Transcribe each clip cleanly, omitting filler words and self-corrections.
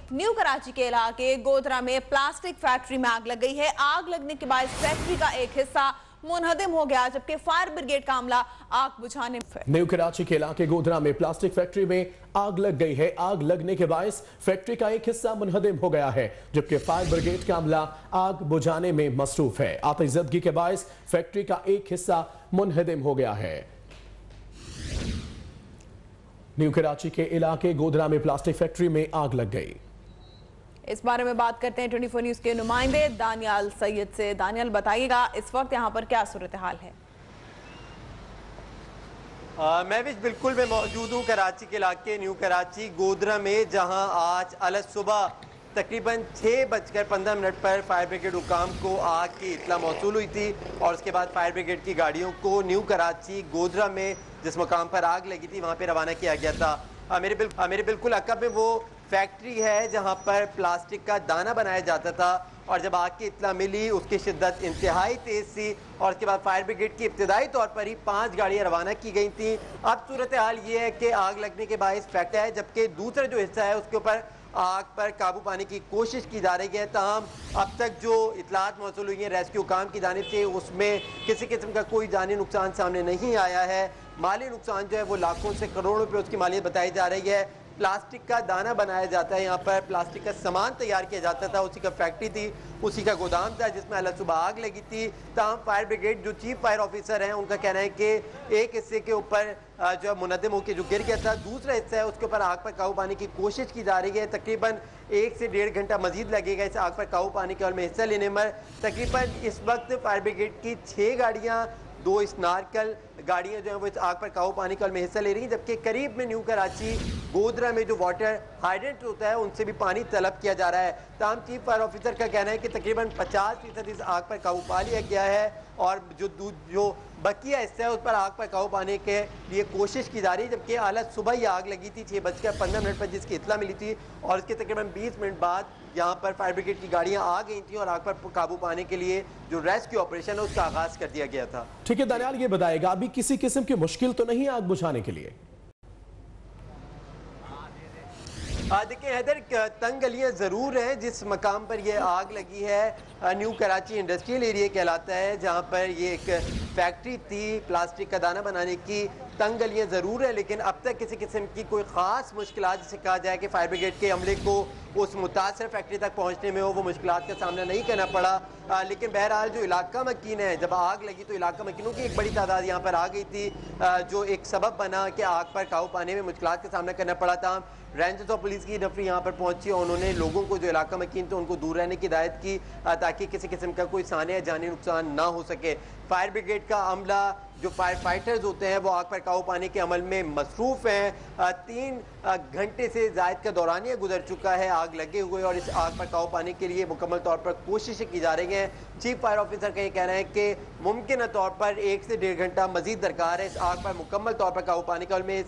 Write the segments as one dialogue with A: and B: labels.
A: New Karachi के इलाके गोधरा में प्लास्टिक फैक्ट्री में आग लग गई है। आग लगने के बाद फैक्ट्री का एक हिस्सा मुनहदिम हो गया, जबकि फायर ब्रिगेड का अमला आग बुझाने में।
B: न्यू कराची के इलाके गोधरा में प्लास्टिक फैक्ट्री में आग लग गई है। आग लगने के बायस फैक्ट्री का एक हिस्सा मुनहदिम हो गया है, जबकि फायर ब्रिगेड का अमला आग बुझाने में मसरूफ है। आतिशज़दगी के बायस फैक्ट्री का एक हिस्सा मुनहदिम हो गया है। न्यू कराची के इलाके गोधरा में प्लास्टिक फैक्ट्री में आग लग गई।
A: इस बारे में बात करते हैं 24 न्यूज के नुमाइंदे दानियाल सैयद से। दानियाल, बताइएगा इस वक्त यहाँ पर क्या सूरत हाल है?
C: मैं भी बिल्कुल मैं मौजूद हूँ कराची के इलाके न्यू कराची गोधरा में, जहाँ आज अलग सुबह तकरीबन 6:15 पर फायर ब्रिगेड हुकाम को आग की इत्तला मौसूल हुई थी और उसके बाद फायर ब्रिगेड की गाड़ियों को न्यू कराची गोधरा में जिस मुकाम पर आग लगी थी वहाँ पे रवाना किया गया था। मेरे बिल्कुल अकब में वो फैक्ट्री है जहाँ पर प्लास्टिक का दाना बनाया जाता था और जब आग की इत्तला मिली उसकी शिद्दत इंतहाई तेज़ थी और उसके बाद फायर ब्रिगेड की इब्तदाई तौर पर ही 5 गाड़ियाँ रवाना की गई थी। अब सूरत हाल ये है कि आग लगने के बायस फैक्ट्री है, जबकि दूसरा जो हिस्सा है उसके ऊपर आग पर काबू पाने की कोशिश की जा रही है। ताहम अब तक जो इतलात मौसूल हुई है रेस्क्यू काम की जानिब से, उसमें किसी किस्म का कोई जानी नुकसान सामने नहीं आया है। माली नुकसान जो है वो लाखों से करोड़ों रुपए उसकी मालियत बताई जा रही है। प्लास्टिक का दाना बनाया जाता है, यहाँ पर प्लास्टिक का सामान तैयार किया जाता था, उसी का फैक्ट्री थी, उसी का गोदाम था जिसमें अलग सुबह आग लगी थी। तमाम फायर ब्रिगेड जो चीफ फायर ऑफिसर हैं उनका कहना है कि एक हिस्से के ऊपर जो मुनद्दिम होकर जो गिर गया था, दूसरा हिस्सा है उसके ऊपर आग पर काबू पाने की कोशिश की जा रही है। तकरीबन 1 से 1.5 घंटा मजीद लगेगा इस आग पर काबू पाने के और में हिस्सा लेने में। तकरीबन इस वक्त फायर ब्रिगेड की 6 गाड़ियाँ, 2 स्नार्कल गाड़ियां जो है वो इस आग पर काबू पाने के में हिस्सा ले रही हैं, जबकि करीब में न्यू कराची गोधरा में जो वाटर हाइड्रेंट होता है उनसे भी पानी तलब किया जा रहा है। तमाम चीफ फायर ऑफिसर का कहना है कि तकरीबन 50% इस आग पर काबू पा लिया गया है और जो बकिया हिस्सा है उस पर आग पर काबू पाने के लिए कोशिश की जा रही है। जबकि हालत सुबह ही आग लगी थी 6:15 पर जिसकी इत्तला मिली थी और उसके तकरीबन 20 मिनट बाद यहाँ पर फायर ब्रिगेड की गाड़ियाँ आ गई थी और आग पर काबू पाने के लिए जो रेस्क्यू ऑपरेशन है उसका आगाज कर दिया गया था।
B: ठीक है दानियाल, ये बताएगा अभी किसी किस्म की मुश्किल तो नहीं आग बुझाने के लिए?
C: देखिए हैदर, तंग गलियाँ ज़रूर हैं जिस मकाम पर यह आग लगी है। न्यू कराची इंडस्ट्रियल एरिया कहलाता है, जहाँ पर ये एक फैक्ट्री थी प्लास्टिक का दाना बनाने की। तंग गलियाँ ज़रूर है, लेकिन अब तक किसी किस्म की कोई ख़ास मुश्किलात जिसे कहा जाए कि फायर ब्रिगेड के अमले को उस मुतासर फैक्ट्री तक पहुँचने में वो मुश्किलात का सामना नहीं करना पड़ा। लेकिन बहरहाल जो इलाका मकीन है, जब आग लगी तो इलाका मकीनों की एक बड़ी तादाद यहाँ पर आ गई थी, जो एक सबब बना कि आग पर काबू पाने में मुश्किलात का सामना करना पड़ा था। रेंजर्स ऑफ पुलिस की नफरी यहाँ पर पहुंची और उन्होंने लोगों को जो इलाका मकीन थे उनको दूर रहने की हिदायत की ताकि किसी किस्म का कोई साने या जानी नुकसान ना हो सके। फायर ब्रिगेड का अमला, जो फायर फाइटर्स होते हैं, वो आग पर काबू पाने के अमल में मसरूफ हैं। 3 घंटे से ज़ायद का दौरानिया गुजर चुका है आग लगे हुए और इस आग पर काबू पाने के लिए मुकम्मल तौर पर कोशिशें की जा रही हैं। चीफ फायर ऑफिसर का ये कहना है कि मुमकिन तौर पर 1 से 1.5 घंटा मजीद दरकार है इस आग पर मुकम्मल तौर पर काबू पाने के में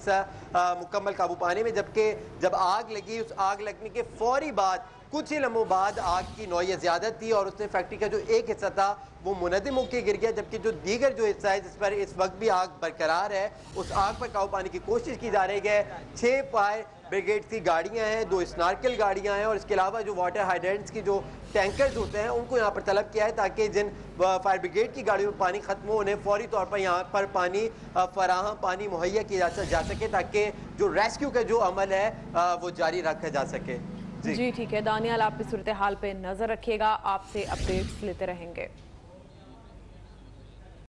C: मुकम्मल काबू पाने में। जबकि जब आग लगी, उस आग लगने के फौरी बाद कुछ ही लम्हों बाद आग की नौयत ज़्यादा थी और उसने फैक्ट्री का जो एक हिस्सा था वो मुनद्दिम होकर गिर गया, जबकि जो दीगर जो हिस्सा है जिस पर इस वक्त भी आग बरकरार है उस आग पर काबू पाने की कोशिश की जा रही है। 6 फायर ब्रिगेड की गाड़ियां हैं, 2 स्नार्कल गाड़ियां हैं और इसके अलावा जो वाटर हाइड्रेंट्स की जो टैंकर्स होते हैं उनको यहाँ पर तलब किया है ताकि जिन फायर ब्रिगेड की गाड़ियों में पानी खत्म हो उन्हें फौरी तौर पर यहाँ पर पानी मुहैया किया जा सके ताकि जो रेस्क्यू का जो अमल है वो जारी रखा जा सके।
A: जी ठीक है दानियाल, आप इस सूरत हाल पे नजर रखिएगा, आपसे अपडेट्स लेते रहेंगे।